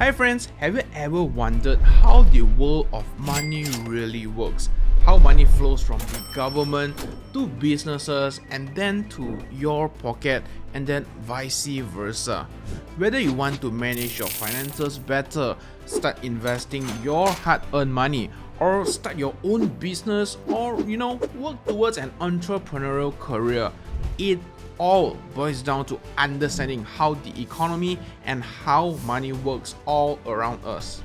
Hi friends, have you ever wondered how the world of money really works? How money flows from the government to businesses and then to your pocket and then vice versa. Whether you want to manage your finances better, start investing your hard-earned money, or start your own business, or work towards an entrepreneurial career, it all boils down to understanding how the economy and how money works all around us.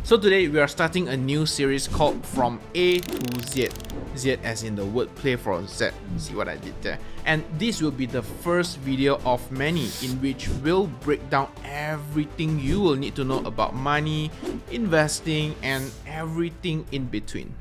So today we are starting a new series called From A to Z. Z as in the word play for Z. See what I did there? And this will be the first video of many in which we'll break down everything you will need to know about money, investing, and everything in between.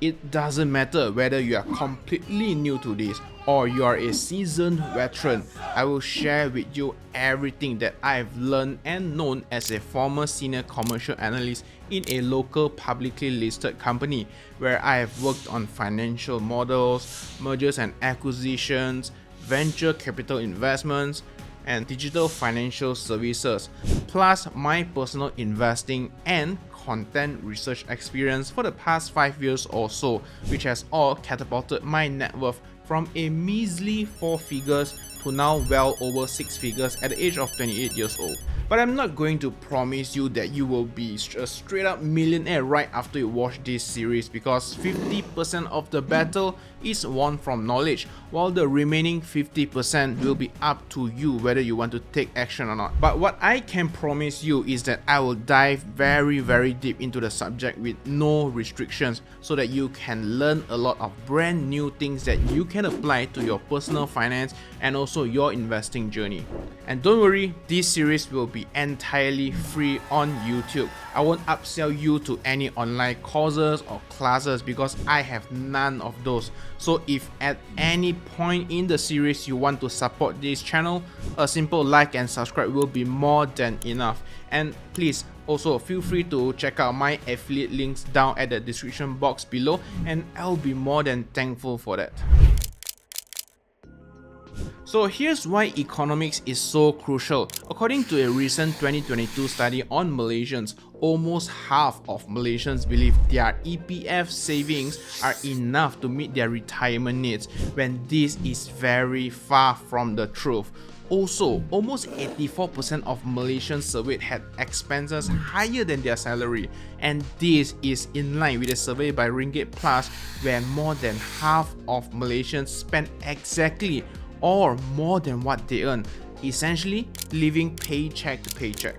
It doesn't matter whether you are completely new to this or you are a seasoned veteran. I will share with you everything that I've learned and known as a former senior commercial analyst in a local publicly listed company where I have worked on financial models, mergers and acquisitions, venture capital investments, and digital financial services, plus my personal investing and content research experience for the past 5 years or so, which has all catapulted my net worth from a measly 4 figures to now well over 6 figures at the age of 28 years old. But I'm not going to promise you that you will be a straight up millionaire right after you watch this series, because 50% of the battle is won from knowledge, while the remaining 50% will be up to you whether you want to take action or not. But what I can promise you is that I will dive very deep into the subject with no restrictions so that you can learn a lot of brand new things that you can apply to your personal finance and also your investing journey. And don't worry, this series will be entirely free on YouTube. I won't upsell you to any online courses or classes because I have none of those. So if at any point in the series you want to support this channel, a simple like and subscribe will be more than enough. And please also feel free to check out my affiliate links down at the description box below, and I'll be more than thankful for that. So here's why economics is so crucial. According to a recent 2022 study on Malaysians, almost half of Malaysians believe their EPF savings are enough to meet their retirement needs, when this is very far from the truth. Also, almost 84% of Malaysians surveyed had expenses higher than their salary, and this is in line with a survey by Ringgit Plus, where more than half of Malaysians spend exactly or more than what they earn, essentially living paycheck to paycheck.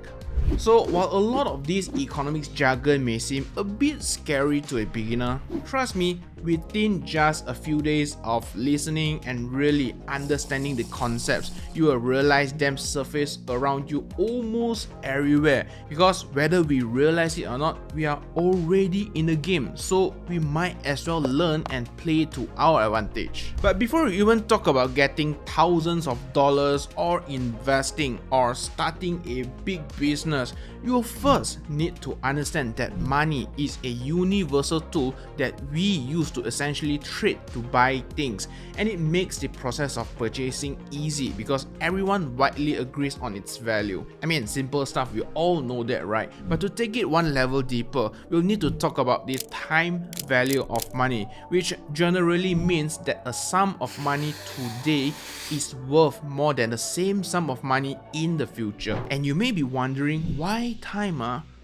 So while a lot of this economics jargon may seem a bit scary to a beginner, trust me, within just a few days of listening and really understanding the concepts, you will realize them surface around you almost everywhere, because whether we realize it or not, we are already in the game, so we might as well learn and play to our advantage. But before we even talk about getting thousands of dollars or investing or starting a big business, you will first need to understand that money is a universal tool that we use to essentially trade to buy things, and it makes the process of purchasing easy because everyone widely agrees on its value. I mean, simple stuff, we all know that, right? But to take it one level deeper, we'll need to talk about the time value of money, which generally means that a sum of money today is worth more than the same sum of money in the future. And you may be wondering, why time?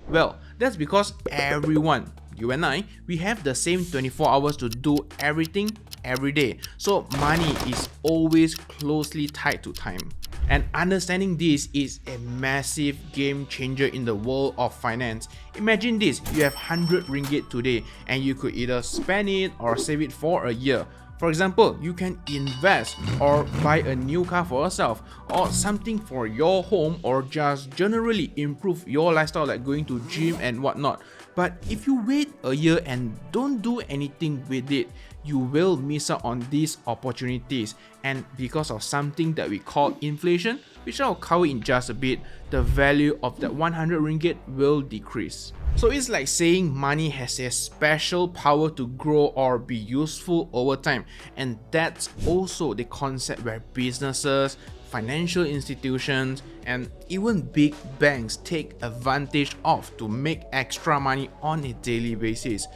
Well, that's because everyone, you and I, we have the same 24 hours to do everything every day. So money is always closely tied to time. And understanding this is a massive game changer in the world of finance. Imagine this, you have 100 ringgit today and you could either spend it or save it for a year. For example, you can invest or buy a new car for yourself, or something for your home, or just generally improve your lifestyle like going to gym and whatnot. But if you wait a year and don't do anything with it, you will miss out on these opportunities, and because of something that we call inflation, which I'll cover in just a bit, the value of that 100 ringgit will decrease. So it's like saying money has a special power to grow or be useful over time, and that's also the concept where businesses, financial institutions, and even big banks take advantage of to make extra money on a daily basis.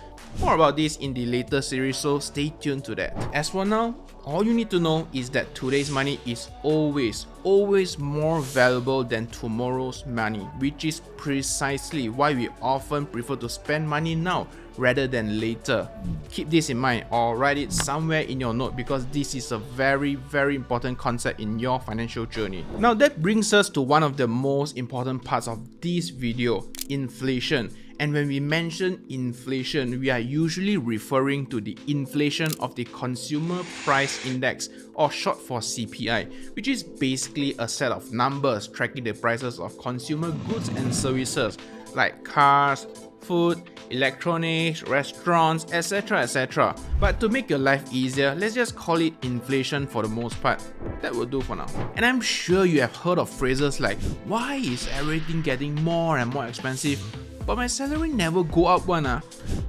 More about this in the later series, so stay tuned to that. As for now, all you need to know is that today's money is always more valuable than tomorrow's money, which is precisely why we often prefer to spend money now rather than later. Keep this in mind or write it somewhere in your note, because this is a very important concept in your financial journey. Now that brings us to one of the most important parts of this video: inflation. And when we mention inflation, we are usually referring to the inflation of the Consumer Price Index, or short for CPI, which is basically a set of numbers tracking the prices of consumer goods and services like cars, food, electronics, restaurants, etc. But to make your life easier, let's just call it inflation for the most part. That will do for now. And I'm sure you have heard of phrases like, why is everything getting more and more expensive, but my salary never go up one?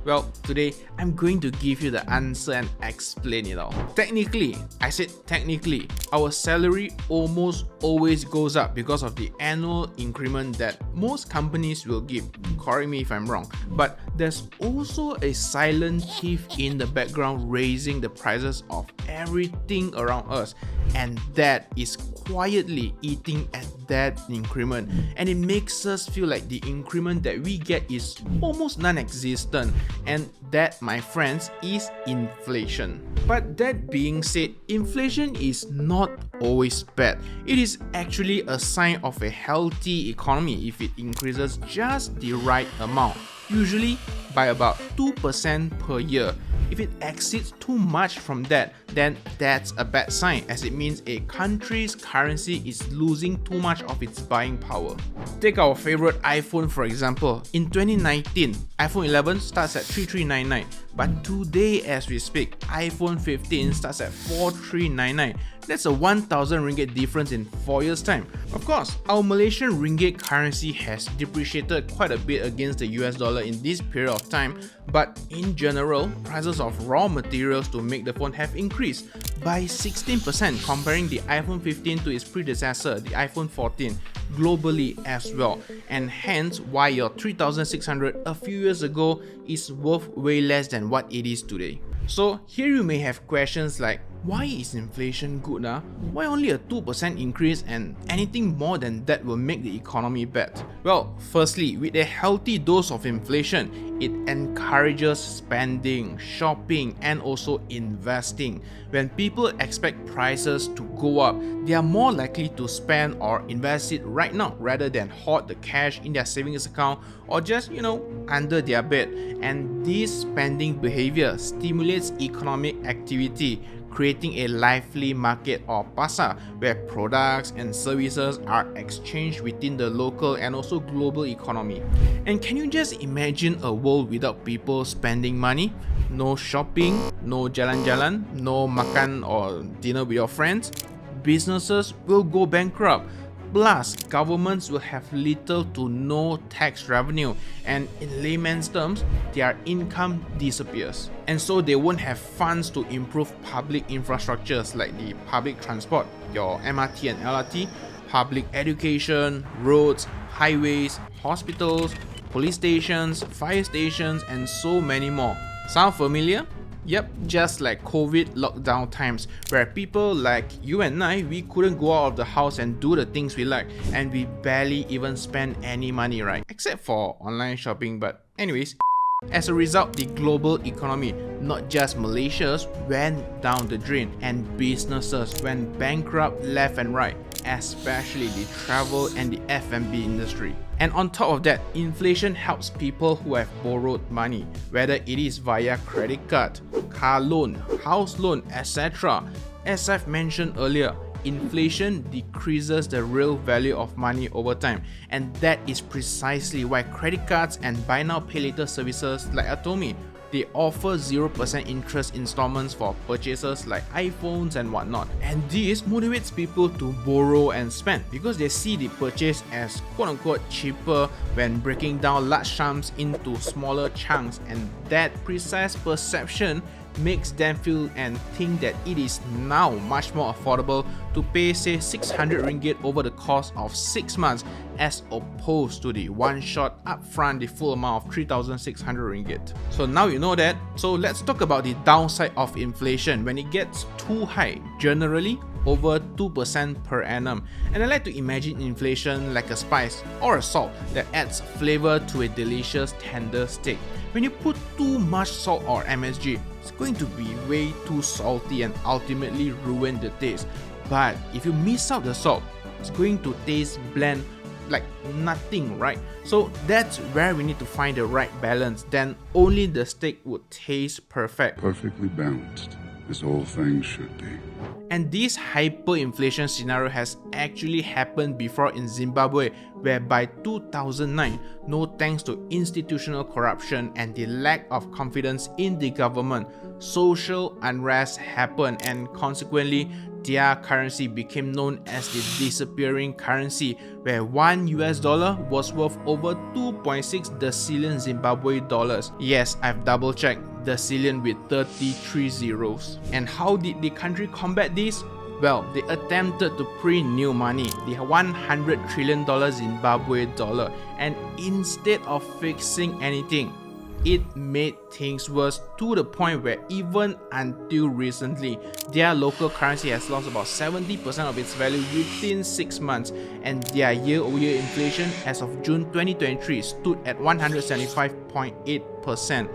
Well, today I'm going to give you the answer and explain it all. Technically, I said technically, our salary almost always goes up because of the annual increment that most companies will give. Correct me if I'm wrong. But there's also a silent thief in the background raising the prices of everything around us, and that is quietly eating at that increment, and it makes us feel like the increment that we get is almost non-existent, and that, my friends, is inflation. But that being said, inflation is not always bad. It is actually a sign of a healthy economy if it increases just the right amount, usually by about 2% per year. If it exceeds too much from that, then that's a bad sign, as it means a country's currency is losing too much of its buying power. Take our favorite iPhone for example. In 2019, iPhone 11 starts at 3399, but today as we speak, iPhone 15 starts at 4399. That's a 1,000 ringgit difference in 4 years' time. Of course, our Malaysian ringgit currency has depreciated quite a bit against the US dollar in this period of time, but in general, prices of raw materials to make the phone have increased by 16%, comparing the iPhone 15 to its predecessor, the iPhone 14, globally as well, and hence why your 3,600 a few years ago is worth way less than what it is today. So here you may have questions like, why is inflation good? Why only a 2% increase, and anything more than that will make the economy bad? Well, firstly, with a healthy dose of inflation, it encourages spending, shopping, and also investing. When people expect prices to go up, they are more likely to spend or invest it right now rather than hoard the cash in their savings account or just, under their bed. And this spending behavior stimulates economic activity, creating a lively market or pasar where products and services are exchanged within the local and also global economy. And can you just imagine a world without people spending money? No shopping, no jalan-jalan, no makan or dinner with your friends. Businesses will go bankrupt. Plus, governments will have little to no tax revenue, and in layman's terms, their income disappears. And so they won't have funds to improve public infrastructures like the public transport, your MRT and LRT, public education, roads, highways, hospitals, police stations, fire stations, and so many more. Sound familiar? Yep, just like COVID lockdown times, where people like you and I, we couldn't go out of the house and do the things we like, and we barely even spend any money, right? Except for online shopping, but anyways. As a result, the global economy, not just Malaysia's, went down the drain, and businesses went bankrupt left and right, especially the travel and the F&B industry. And on top of that, inflation helps people who have borrowed money, whether it is via credit card, car loan, house loan, etc. As I've mentioned earlier, inflation decreases the real value of money over time, and that is precisely why credit cards and buy now pay later services like Atomi, they offer 0% interest installments for purchases like iPhones and whatnot. And this motivates people to borrow and spend because they see the purchase as quote-unquote cheaper when breaking down large sums into smaller chunks, and that precise perception makes them feel and think that it is now much more affordable to pay say 600 ringgit over the course of 6 months as opposed to the one shot upfront the full amount of 3,600 ringgit. So now you know that, so let's talk about the downside of inflation when it gets too high, generally over 2% per annum. And I like to imagine inflation like a spice or a salt that adds flavor to a delicious tender steak. When you put too much salt or MSG, it's going to be way too salty and ultimately ruin the taste. But if you miss out the salt, it's going to taste bland like nothing, right? So that's where we need to find the right balance. Then only the steak would taste perfect. Perfectly balanced, as all things should be. And this hyperinflation scenario has actually happened before in Zimbabwe, where by 2009, no thanks to institutional corruption and the lack of confidence in the government, social unrest happened and consequently their currency became known as the disappearing currency, where $1 was worth over 2.6 decillion Zimbabwe dollars. Yes, I've double checked, decillion with 33 zeros. And how did the country combat this? Well, they attempted to print new money, the $100 trillion Zimbabwe dollar, and instead of fixing anything, it made things worse to the point where even until recently, their local currency has lost about 70% of its value within 6 months, and their year-over-year inflation as of June 2023 stood at 175.8%.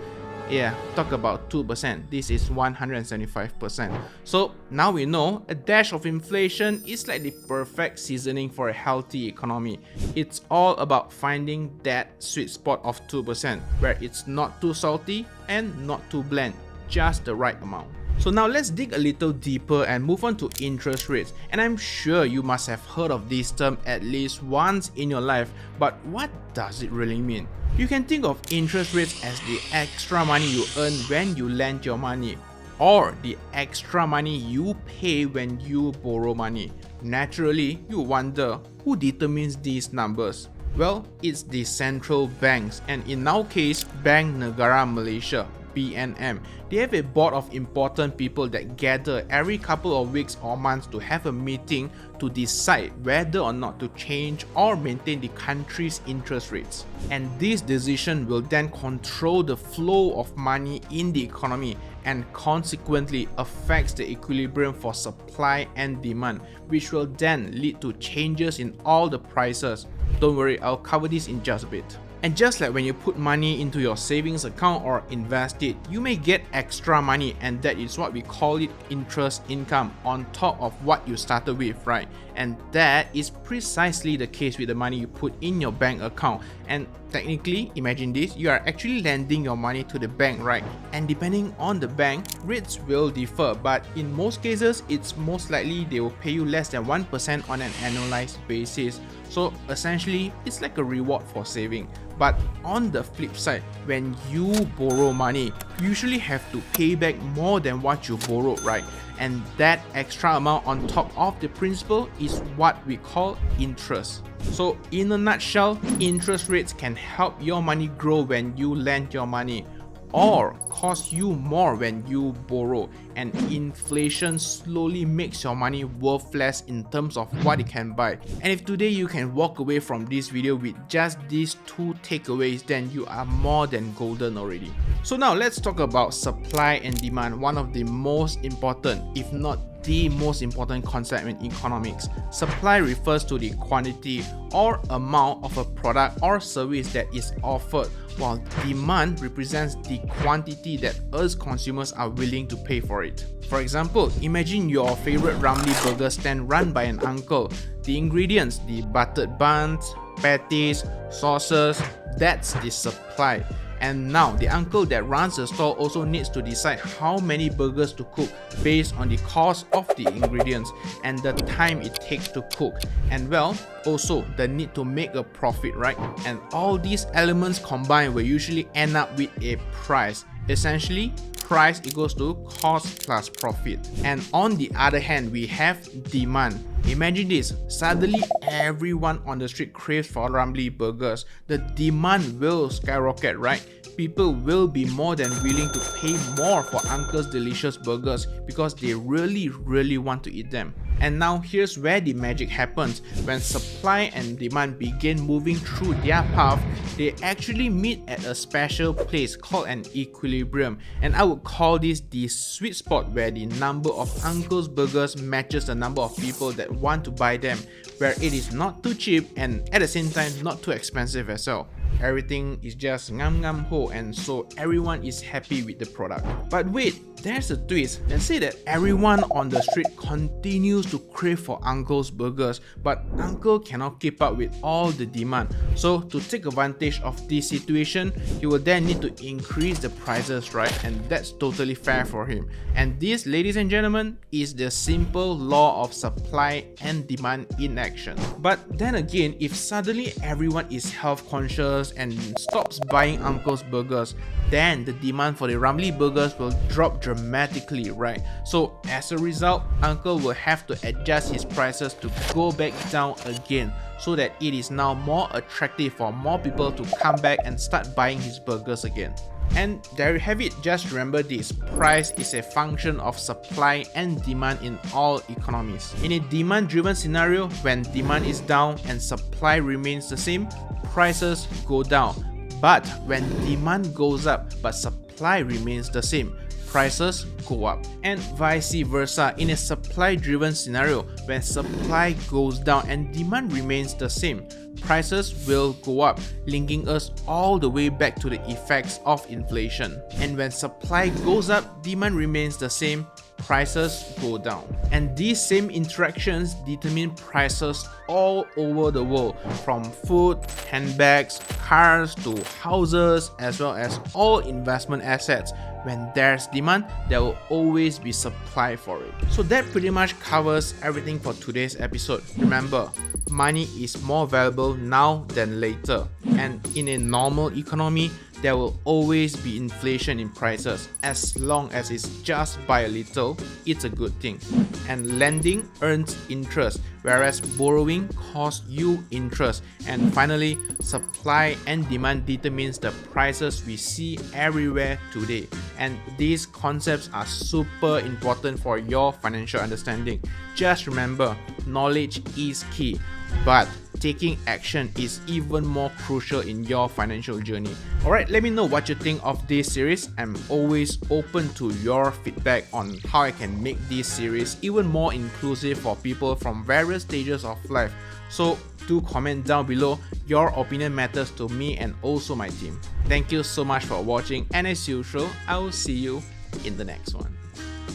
Yeah, talk about 2%, this is 175%. So now we know a dash of inflation is like the perfect seasoning for a healthy economy. It's all about finding that sweet spot of 2%, where it's not too salty and not too bland, just the right amount. So now let's dig a little deeper and move on to interest rates. And I'm sure you must have heard of this term at least once in your life, but what does it really mean? You can think of interest rates as the extra money you earn when you lend your money, or the extra money you pay when you borrow money. Naturally, you wonder, who determines these numbers? Well, it's the central banks, and in our case, Bank Negara Malaysia, BNM. They have a board of important people that gather every couple of weeks or months to have a meeting to decide whether or not to change or maintain the country's interest rates. And this decision will then control the flow of money in the economy and consequently affects the equilibrium for supply and demand, which will then lead to changes in all the prices. Don't worry, I'll cover this in just a bit. And just like when you put money into your savings account or invest it, you may get extra money, and that is what we call it interest income on top of what you started with, right? And that is precisely the case with the money you put in your bank account. And technically, imagine this, you are actually lending your money to the bank, right? And depending on the bank, rates will differ, but in most cases, it's most likely they will pay you less than 1% on an annualized basis. So essentially, it's like a reward for saving. But on the flip side, when you borrow money, you usually have to pay back more than what you borrowed, right? And that extra amount on top of the principal is what we call interest. So in a nutshell, interest rates can help your money grow when you lend your money, or cost you more when you borrow, and inflation slowly makes your money worth less in terms of what it can buy. And if today you can walk away from this video with just these two takeaways, then you are more than golden already. So now let's talk about supply and demand, one of the most important, if not the most important concept in economics. Supply refers to the quantity or amount of a product or service that is offered, while demand represents the quantity that us consumers are willing to pay for it. For example, imagine your favorite Ramly burger stand run by an uncle. The ingredients, the buttered buns, patties, sauces, that's the supply. And now the uncle that runs the store also needs to decide how many burgers to cook based on the cost of the ingredients and the time it takes to cook, and well, also the need to make a profit, right? And all these elements combined will usually end up with a price. Essentially, price equals to cost plus profit. And on the other hand, we have demand. Imagine this, suddenly everyone on the street craves for Ramly burgers. The demand will skyrocket, right? people will be more than willing to pay more for Uncle's delicious burgers because they really want to eat them. And now here's where the magic happens. When supply and demand begin moving through their path, they actually meet at a special place called an equilibrium, and I would call this the sweet spot where the number of Uncle's burgers matches the number of people that want to buy them, where it is not too cheap and at the same time not too expensive as well. Everything is just ngam ho, and so everyone is happy with the product. But wait, there's a twist. Let's say that everyone on the street continues to crave for Uncle's burgers, but Uncle cannot keep up with all the demand. So to take advantage of this situation, he will then need to increase the prices, right? And that's totally fair for him. And this, ladies and gentlemen, is the simple law of supply and demand in action. But then again, if suddenly everyone is health conscious and stops buying Uncle's burgers, then the demand for the Ramly burgers will drop dramatically, right? So as a result, Uncle will have to adjust his prices to go back down again, so that it is now more attractive for more people to come back and start buying his burgers again. And there you have it. Just remember this: price is a function of supply and demand in all economies. In a demand-driven scenario, when demand is down and supply remains the same, prices go down. But when demand goes up but supply remains the same, prices go up. And vice versa, in a supply-driven scenario, when supply goes down and demand remains the same, prices will go up, linking us all the way back to the effects of inflation. And when supply goes up, demand remains the same, prices go down. And these same interactions determine prices all over the world, from food, handbags, cars to houses, as well as all investment assets. When there's demand, there will always be supply for it. So that pretty much covers everything for today's episode. Remember, money is more valuable now than later, and in a normal economy, there will always be inflation in prices. As long as it's just by a little, it's a good thing. And lending earns interest, whereas borrowing costs you interest. And finally, supply and demand determines the prices we see everywhere today. And these concepts are super important for your financial understanding. Just remember, knowledge is key, but taking action is even more crucial in your financial journey. Alright, let me know what you think of this series. I'm always open to your feedback on how I can make this series even more inclusive for people from various stages of life. So do comment down below. Your opinion matters to me and also my team. Thank you so much for watching, and as usual, I will see you in the next one.